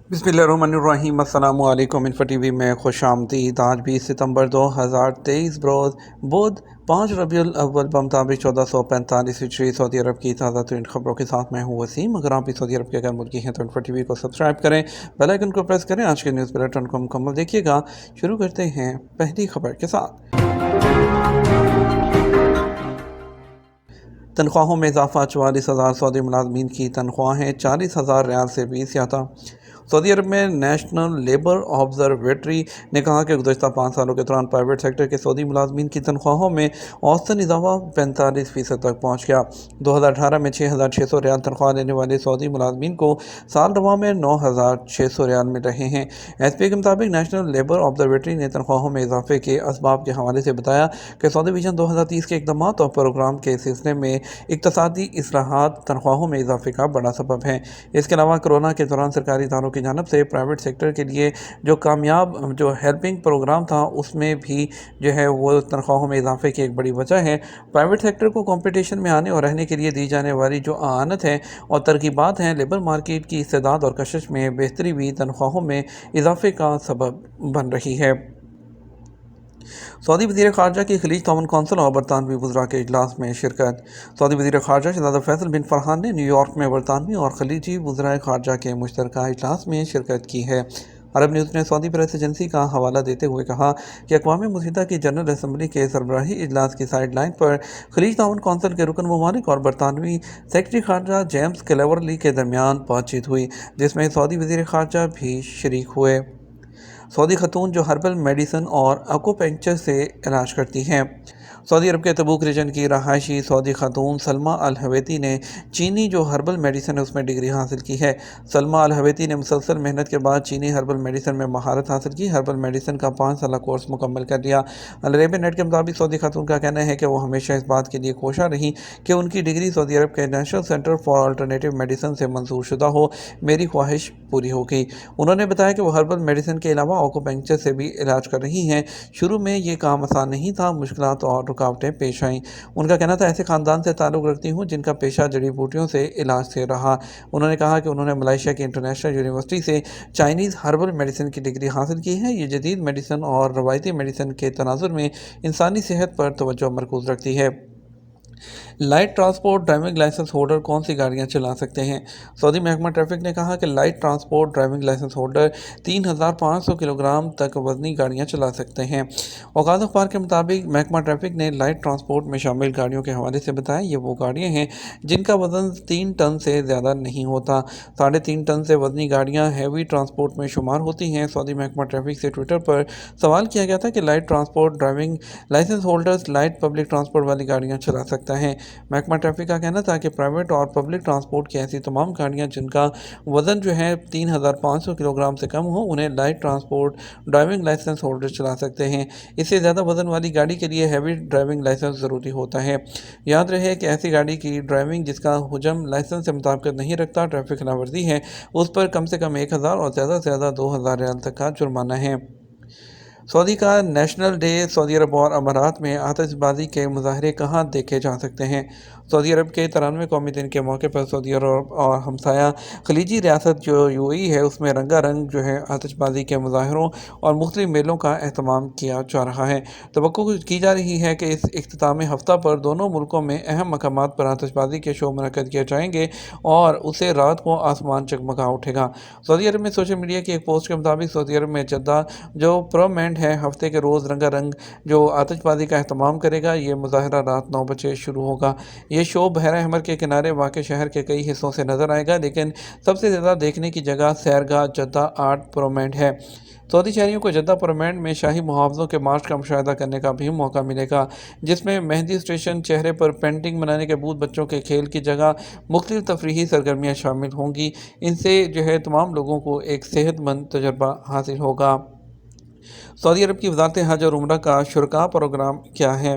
बिस्मिल्लाहिर्रहमानिर्रहीम। अस्सलामु अलैकुम। इंफो टीवी में खुश आमदीद। आज 20 सितंबर 2023 बरोज़ बुध 5 रबीउल अव्वल बमुताबिक 1445 हिजरी सऊदी अरब की ताज़ा तरीन खबरों के साथ मैं हूँ वसीम। अगर आप भी सऊदी अरब के अगर मुल्की हैं तो इंफो टीवी को सब्सक्राइब करें, बेल आइकन को प्रेस करें। आज के न्यूज़ बुलेटिन को मुकम्मल देखिएगा। शुरू करते हैं पहली खबर के साथ। तनख्वाहों में इजाफा। 44,000 सऊदी मुलाजमीन की तनख्वाहें 40,000 रियाल से भी ज़्यादा। सऊदी अरब में नेशनल लेबर ऑब्जर्वेटरी ने कहा कि गुज़श्ता 5 सालों के दौरान प्राइवेट सेक्टर के सऊदी मुलाजमीन की तनख्वाहों में औसतन इजाफा 45% तक पहुँच गया। 2018 में 6,600 रियाल तनख्वाह लेने वाले सऊदी मुलाजमीन को साल रवा में 9,600 रियाल मिल रहे हैं। एसपी के मुताबिक नेशनल लेबर ऑब्जर्वेटरी ने तनख्वाहों में इजाफे के असबाब के हवाले से बताया कि सऊदी विजन 2030 के इकदाम और प्रोग्राम के सिलसिले में इक्तसादी इस्लाहात तनख्वाहों में इजाफे का बड़ा सबब है। इसके अलावा कोरोना के दौरान सरकारी इदारों की जानब से प्राइवेट सेक्टर के लिए जो कामयाब जो हेल्पिंग प्रोग्राम था उसमें भी जो है वो तनख्वाहों में इजाफे की एक बड़ी वजह है। प्राइवेट सेक्टर को कंपटीशन में आने और रहने के लिए दी जाने वाली जो आनत है और तरकीबात हैं, लेबर मार्केट की इस्तेदाद और कशिश में बेहतरी भी तनख्वाहों में इजाफे का सबब बन रही है। सऊदी वज़ीर ख़ारजा की खलीज ताउन कौंसिल और बरतानवी वज़रा के इजलास में शिरकत। सऊदी वज़ीर ख़ारजा शहज़ादा फैसल बिन फरहान ने न्यूयॉर्क में बरतानवी और खलीजी वज़राए ख़ारजा के मुश्तरका इजलास में शिरकत की है। अरब न्यूज़ ने सऊदी प्रेस एजेंसी का हवाला देते हुए कहा कि अक़वाम मुत्तहिदा की जनरल असम्बली के सरबराही इजलास की साइड लाइन पर खलीज ताउन कौंसिल के रुकन ममालिक और बरतानवी सेक्रेटरी ख़ारजा जेम्स क्लेवरली के दरमियान बातचीत हुई, जिसमें सऊदी वज़ीर ख़ारजा भी शरीक हुए। सऊदी खतून जो हर्बल मेडिसन और एक्यूपंक्चर से इलाज करती हैं। सऊदी अरब के तबूक रीजन की रहायशी सऊदी खतून सलमा अल हवेती ने चीनी जो हर्बल मेडिसन है उसमें डिग्री हासिल की है। सलमा अल हवेती ने मुसलसल मेहनत के बाद चीनी हर्बल मेडिसन में महारत हासिल की। हर्बल मेडिसन का 5 साल कोर्स मुकम्मल कर लिया। अल अरेबियन नेट के मुताबिक सऊदी खतून का कहना है कि वो हमेशा इस बात के लिए कोशा रही कि उनकी डिग्री सऊदी अरब के national centre for alternative medicine से मंजूर शुदा हो। मेरी ख्वाहिश पूरी हो गई। उन्होंने बताया कि वो हर्बल मेडिसन के अलावा एक्यूपंक्चर से भी इलाज कर रही हैं। शुरू में ये काम आसान नहीं था, मुश्किलात और रुकावटें पेश आईं। उनका कहना था, ऐसे ख़ानदान से ताल्लुक़ रखती हूँ जिनका पेशा जड़ी बूटियों से इलाज से रहा। उन्होंने कहा कि उन्होंने मलेशिया की इंटरनेशनल यूनिवर्सिटी से चाइनीज़ हर्बल मेडिसिन की डिग्री हासिल की है। ये जदीद मेडिसिन और रवायती मेडिसिन के तनाजुर में इंसानी सेहत पर तवज्जो मरकूज़ रखती है। Light transport driving licence holder कौन सी गाड़ियां चला सकते हैं। सऊदी महकमा ट्रैफिक ने कहा कि light transport driving licence holder 3,500 kilogram तक वजनी गाड़ियां चला सकते हैं। औकात अखबार के मुताबिक महकमा ट्रैफिक ने लाइट ट्रांसपोर्ट में शामिल गाड़ियों के हवाले से बताया, ये वो गाड़ियाँ हैं जिनका वजन 3 टन से ज़्यादा नहीं होता। 3.5 टन से वजनी गाड़ियाँ हैवी ट्रांसपोर्ट में शुमार होती हैं। सऊदी महकमा ट्रैफिक से ट्विटर पर सवाल किया गया था कि light transport driving licence holders light public transport वाली गाड़ियाँ चला सकता है। महकमा ट्रैफिक का कहना था कि प्राइवेट और पब्लिक ट्रांसपोर्ट की ऐसी तमाम गाड़ियां जिनका वजन जो है 3,500 किलोग्राम से कम हो, उन्हें light transport driving licence holder चला सकते हैं। इससे ज़्यादा वजन वाली गाड़ी के लिए हैवी ड्राइविंग लाइसेंस ज़रूरी होता है। याद रहे कि ऐसी गाड़ी की ड्राइविंग जिसका हुजम लाइसेंस से मुताबिकत नहीं रखता, ट्रैफिक खिलाफवर्जी है, उस पर कम से कम 1,000 और ज़्यादा से ज़्यादा 2,000 रियाल तक का जुर्माना है। सऊदी का नेशनल डे। सऊदी अरब और अमारात में आतिशबाजी के मुजाहरे कहाँ देखे जा सकते हैं। सऊदी अरब के 93वें कौमी दिन के मौके पर सऊदी अरब और हमसाया खलीजी रियासत जो यूएई है उसमें रंगारंग जो है आतिशबाजी के मुजाहरों और मुख्तलिफ मेलों का अहतमाम किया जा रहा है। तवक्को की जा रही है कि इस इख्तितामी हफ्ता पर दोनों मुल्कों में अहम मकामात पर आतिशबाजी के शो मुनक्कद किए जाएंगे और उसे रात को आसमान जगमगा उठेगा। सऊदी अरब में सोशल मीडिया की एक पोस्ट के मुताबिक सऊदी अरब में जद्दा जो प्रोमेंट है हफ्ते के रोज़ रंगारंग जो आतिशबाजी का अहतमाम करेगा। ये मुजाहरा रात 9 बजे शुरू होगा। ये शो बहरा अहमर के किनारे वाक़ शहर के कई हिस्सों से नज़र आएगा, लेकिन सबसे ज़्यादा देखने की जगह सैरगाह जद्दा आर्ट प्रोमेंट है। सऊदी शहरियों को जद्दा प्रोमेंट में शाही मुहावज़ों के मार्च का मुशाहिदा करने का भी मौका मिलेगा, जिसमें मेहंदी स्टेशन, चेहरे पर पेंटिंग बनाने के बूथ, बच्चों के खेल की जगह, मुख्तलिफ तफरीही सरगर्मियाँ शामिल होंगी। इनसे जो है तमाम लोगों को एक सेहतमंद तजर्बा हासिल होगा। सऊदी अरब की वज़ारत हज और उम्रा का शुरका प्रोग्राम क्या है।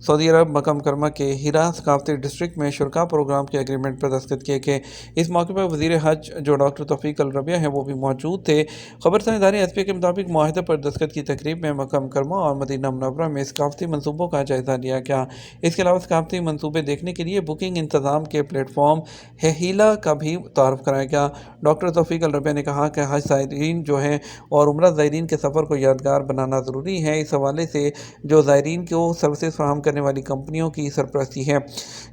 सऊदी अरब मक्का मुकरमा के हीरा सकाफती डिस्ट्रिक्ट में शुरा प्रोग्राम के एग्रीमेंट पर दस्तखत किए गए। इस मौके पर वज़ीर हज जो डॉक्टर तौफीक अल रबिया हैं वो भी मौजूद थे। खबर संविधानी एस पी के मुताबिक माहिदे पर दस्तखत की तकरीब में मक्का मुकरमा और मदीना मुनव्वरा में सकाफती मनसूबों का जायज़ा लिया गया। इसके अलावा सकाफती मनसूबे देखने के लिए बुकिंग इंतज़ाम के प्लेटफॉर्म हीला का भी तारुफ कराया गया। डॉक्टर तौफीक अल रबिया ने कहा कि हज ज़ायरीन जो है और उम्रा ज़ायरीन के सफ़र को यादगार बनाना ज़रूरी है। इस हवाले से जो ज़ायरीन को सर्विसेज फराहम करने वाली कंपनियों की सरपरस्ती है।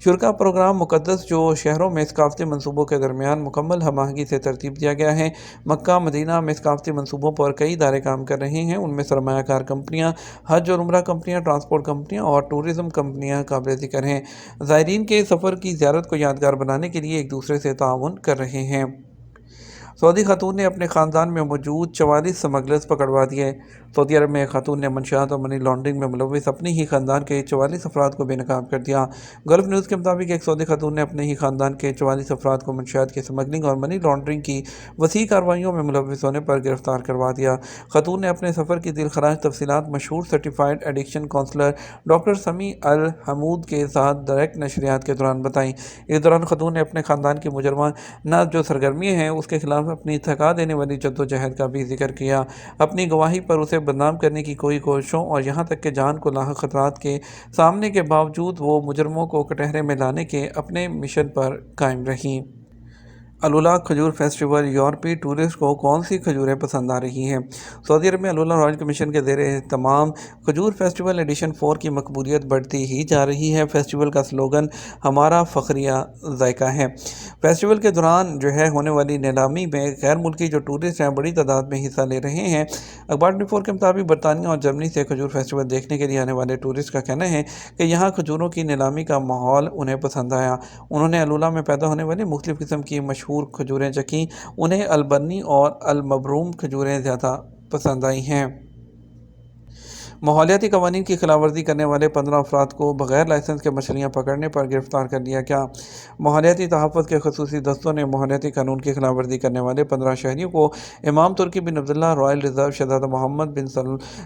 शुरा प्रोग्राम मुक़द्दस जो शहरों में सकाफती मनसूबों के दरमियान मुकम्मल हम आहंगी से तरतीब दिया गया है। मक्का मदीना में सकाफती मनसूबों पर कई इदारे काम कर रहे हैं। उनमें सरमायाकार कंपनियाँ, हज और उम्रा कंपनियाँ, ट्रांसपोर्ट कंपनियाँ और टूरिज़म कंपनियाँ काबिल ज़िक्र हैं। ज़ायरीन के सफ़र की ज़ियारत को यादगार बनाने के लिए एक दूसरे से ताउन कर रहे हैं। सऊदी खातून ने अपने ख़ानदान में मौजूद 44 स्मगलर्स पकड़वा दिए। सऊदी अरब में एक खातून ने मंशियात और मनी लॉन्ड्रिंग में मुलविस अपने ही ख़ानदान के 44 अफराद को बेनकाब कर दिया। गल्फ न्यूज़ के मुताबिक एक सऊदी खातून ने अपने ही ख़ानदान के 44 अफराद को मंशियात की स्मगलिंग और मनी लॉन्ड्रिंग की वसी कार्रवाइयों में मुलविस होने पर गिरफ्तार करवा दिया। खातून ने अपने सफ़र की दिलखराज तफसीलात मशहूर सर्टिफाइड एडिक्शन काउंसलर डॉक्टर समी अल हमूद के साथ डायरेक्ट नशरियात के दौरान बताई। इस दौरान खातून ने अपने ख़ानदान की मुजरमाना जो सरगर्मियाँ हैं उसके खिलाफ अपनी थका देने वाली जद्दोजहद का भी जिक्र किया। अपनी गवाही पर उसे बदनाम करने की कोई कोशिशों और यहाँ तक कि जान को लाहक खतरात के सामने के बावजूद वो मुजरमों को कटहरे में लाने के अपने मिशन पर कायम रही। अलुला खजूर फेस्टिवल, यूरोपीय टूरिस्ट को कौन सी खजूरें पसंद आ रही हैं? सऊदी अरब में अलुला रॉयल कमीशन के ज़ेर तमाम खजूर फेस्टिवल एडिशन 4 की मकबूलियत बढ़ती ही जा रही है। फेस्टिवल का स्लोगन हमारा फ़ख्रिया ज़ायका है। फेस्टिवल के दौरान जो है होने वाली नीलामी में गैर मुल्की जो टूरिस्ट हैं बड़ी तादाद में हिस्सा ले रहे हैं। अखबार 24 के मुताबिक बरतानिया और जर्मनी से खजूर फेस्टिवल देखने के लिए आने वाले टूरिस्ट का कहना है कि यहाँ खजूरों की नीलामी का माहौल उन्हें पसंद आया। उन्होंने अलुला में पैदा होने वाली मुख्तलिफ़ किस्म की मशहूर खजूरें चखीं। उन्हें अलबनी और अलमबरूम खजूरें ज़्यादा पसंद आई हैं। माहौलियाती कवानीन की खिलाफवर्जी करने वाले 15 अफराद को बगैर लाइसेंस के मछलियाँ पकड़ने पर गिरफ्तार कर लिया गया। माहौलियाती तहफ़्फ़ुज़ के खसूसी दस्तों ने माहौलियाती कानून की खिलाफवर्जी करने वाले 15 शहरियों को इमाम तुर्की बिन अब्दुल्ला रॉयल रिज़र्व, शहज़ादा मोहम्मद बिन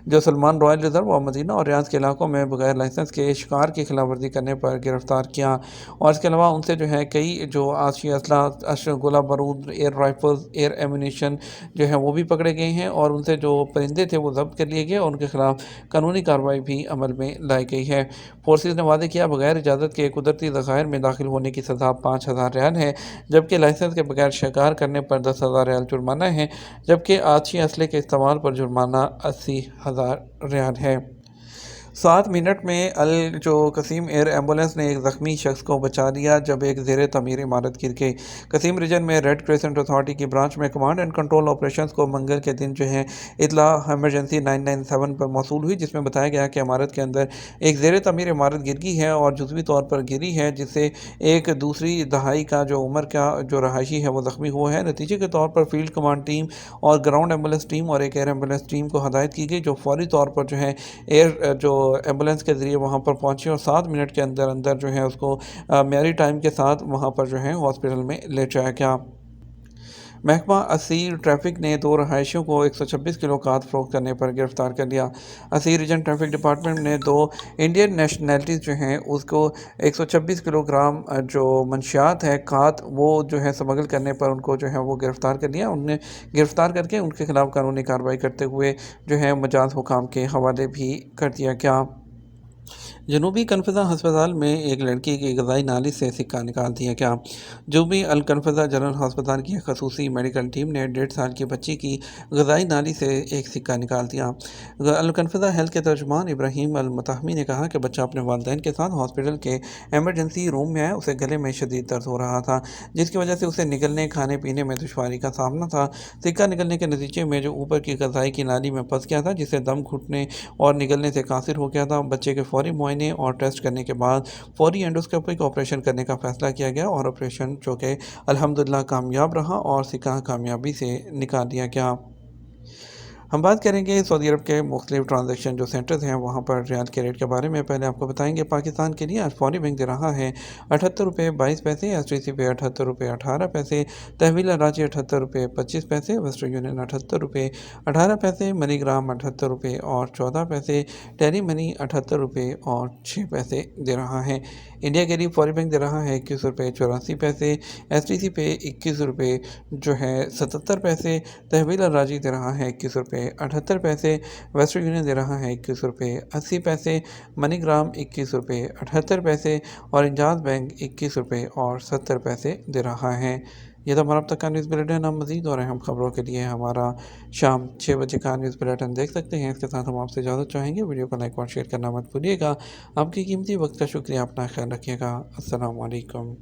जो सलमान रॉयल रिज़र्व और मदीना और रियाज के इलाकों में बगैर लाइसेंस के शिकार की खिलाफवर्जी करने पर गिरफ्तार किया। और इसके अलावा उनसे जो है कई जो आशी असला, गोला बारूद, एयर राइफल्स, एयर एम्यूनेशन जो है वो भी पकड़े गए हैं और उनसे जो परिंदे थे वो जब्त कर लिए गए और उनके खिलाफ कानूनी कार्रवाई भी अमल में लाई गई है। फोर्सेस ने वादे किया बगैर इजाज़त के कुदरती ज़खायर में दाखिल होने की सज़ा 5,000 रियाल है, जबकि लाइसेंस के बगैर शिकार करने पर 10,000 रियाल जुर्माना है, जबकि आतिशी असले के इस्तेमाल पर जुर्माना 80,000 रियाल है। 7 मिनट में अल जो कसीम एयर एम्बुलेंस ने एक ज़ख्मी शख्स को बचा लिया जब एक ज़ेर तमीर इमारत गिर गई। कसीम रीजन में रेड क्रिसेंट अथॉरिटी की ब्रांच में कमांड एंड कंट्रोल ऑपरेशंस को मंगल के दिन जो है इतला इमरजेंसी 997 पर मौसूल हुई, जिसमें बताया गया कि इमारत के अंदर एक ज़ेर तमीर इमारत गिर गई है और जुज़वी तौर पर गिरी है, जिससे एक दूसरी दहाई का जो उम्र का जो रहायशी है वो ज़ख्मी हुआ है। नतीजे के तौर पर फील्ड कमांड टीम और ग्राउंड एम्बुलेंस टीम और एक एयर एम्बुलेंस टीम को हदायत की गई जो फौरी तौर पर जो है एयर जो एम्बुलेंस के ज़रिए वहाँ पर पहुँची और 7 मिनट के अंदर अंदर जो है उसको मेरी टाइम के साथ वहाँ पर जो है हॉस्पिटल में ले जाया गया। महकमा असीर ट्रैफिक ने 2 रहायशियों को 126 किलो खाद फरोख्त करने पर गिरफ्तार कर लिया। असीर रीजन ट्रैफिक डिपार्टमेंट ने 2 इंडियन नेशनैलिटीज़ जो हैं उसको 126 किलोग्राम जो मंशियात है खाद वो जो है स्मगल करने पर उनको जो है वो गिरफ़्तार कर लिया। उन्हें गिरफ़्तार करके उनके खिलाफ़ कानूनी कार्रवाई करते हुए जो है मजाज हुकाम के हवाले भी कर दिया गया। जनूबी कन्फज़ा हस्पताल में एक लड़की की ग़ज़ाई नाली से सिक्का निकाल दिया गया। जनूबी अल कन्फज़ा जनरल हस्पताल की खसूसी मेडिकल टीम ने 1.5 साल की बच्ची की ग़ज़ाई नाली से एक सिक्का निकाल दिया। अल कन्फज़ा हेल्थ के तर्जुमान इब्राहिम अल मतहमी ने कहा कि बच्चा अपने वालिदैन के साथ हॉस्पिटल के एमरजेंसी रूम में आया। उसे गले में शदीद दर्द हो रहा था, जिसकी वजह से उसे निकलने, खाने पीने में दुश्वारी का सामना था। सिक्का निकलने के नतीजे में जो ऊपर की ग़ज़ाई की नाली में फंस गया था, जिससे दम घुटने और निकलने से कासिर हो गया था। बच्चे के फौरी मुआयने और टेस्ट करने के बाद फौरी एंडोस्कोपिक ऑपरेशन करने का फैसला किया गया और ऑपरेशन जो कि अल्हम्दुलिल्लाह कामयाब रहा और सिक्का कामयाबी से निकाल दिया गया। हम बात करेंगे सऊदी अरब के मुख्तलिफ ट्रांजेक्शन जो सेंटर्स हैं वहाँ पर रियाल के रेट के बारे में। पहले आपको बताएंगे पाकिस्तान के लिए आज फौरी बैंक दे रहा है 78 रुपये 22 पैसे, STC पे 78 रुपये 18 पैसे, तहवील रांची 78 रुपये 25 पैसे, वेस्टर्न यूनियन 78 रुपये 18 पैसे, मनीग्राम 78 रुपये 14 पैसे, टेली मनी 78 रुपये 6 पैसे दे रहा है। इंडिया के लिए फौरी बैंक दे रहा है 21 रुपये 84 पैसे, STC पे 21 रुपये जो है 77 पैसे, तहवील राजी दे रहा है 21 रुपये 78 पैसे, वेस्टर्न यूनियन दे रहा है 21 रुपये 80 पैसे, मनीग्राम 21 रुपये 78 पैसे और इंजाज बैंक 21 रुपये 70 पैसे दे रहा है। ये तो हमारा अब तक का न्यूज़ बुलेटिन। हम मज़ीद और अहम खबरों के लिए हमारा शाम 6 बजे का न्यूज़ बुलेटिन देख सकते हैं। इसके साथ हम आपसे इजाज़त चाहेंगे। वीडियो को लाइक और शेयर करना मत भूलिएगा। आपकी कीमती वक्त का शुक्रिया। अपना ख्याल रखिएगा। अस्सलाम वालेकुम।